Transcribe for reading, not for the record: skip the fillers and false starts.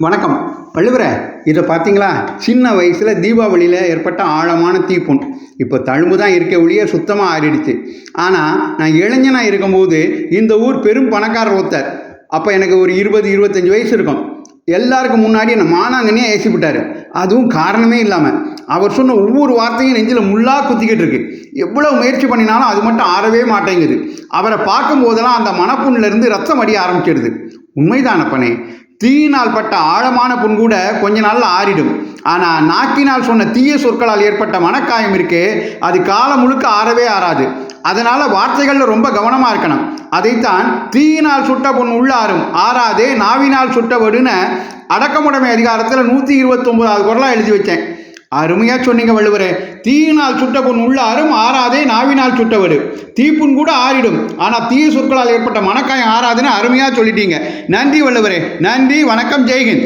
வணக்கம் வள்ளுவரே. இதை பார்த்தீங்களா? சின்ன வயசில் தீபாவளியில் ஏற்பட்ட ஆழமான தீப்புண் இப்போ தழும்பு தான் இருக்க ஒழிய சுத்தமாக ஆறிடுச்சு. ஆனால் நான் இளைஞனாக இருக்கும்போது இந்த ஊர் பெரும் பணக்காரர் ஒருத்தர், அப்போ எனக்கு ஒரு 20-25 வயசு இருக்கும். எல்லாருக்கும் முன்னாடி என்னை மானாங்கன்னியாக ஏசி விட்டார். அதுவும் காரணமே இல்லாமல். அவர் சொன்ன ஒவ்வொரு வார்த்தையும் நெஞ்சில் முள்ளாக குத்திக்கிட்டு இருக்கு. எவ்வளோ முயற்சி பண்ணினாலும் அது மட்டும் ஆறவே மாட்டேங்குது. அவரை பார்க்கும் போதெல்லாம் அந்த மனப்புண்ணிலிருந்து ரத்தம் அடிய ஆரம்பிச்சிடுது. உண்மைதான் அப்பனே, தீயினால் பட்ட ஆழமான புண் கூட கொஞ்ச நாளில் ஆறிடும். ஆனால் நாக்கினால் சொன்ன தீய சொற்களால் ஏற்பட்ட மனக்காயம் இருக்கே, அது காலம் முழுக்க ஆறவே ஆறாது. அதனால் வார்த்தைகளில் ரொம்ப கவனமாக இருக்கணும். அதைத்தான் தீயினால் சுட்ட புண் உள்ளாரும் ஆறாதே நாவினால் சுட்டவடுன்னு அடக்கமுடைமை அதிகாரத்தில் 129வது குறளாக எழுதி வச்சேன். அருமையாக சொன்னீங்க வள்ளுவரே. தீயினால் சுட்ட புண் உள்ளாரும் ஆறாதே நாவினால் சுட்டவடு. தீப்புண் கூட ஆறிடும், ஆனால் தீய சொற்களால் ஏற்பட்ட மனக்காயம் ஆறாதுன்னு அருமையாக சொல்லிட்டீங்க. நன்றி வள்ளுவரே. நன்றி. வணக்கம். ஜெய்ஹிந்த்.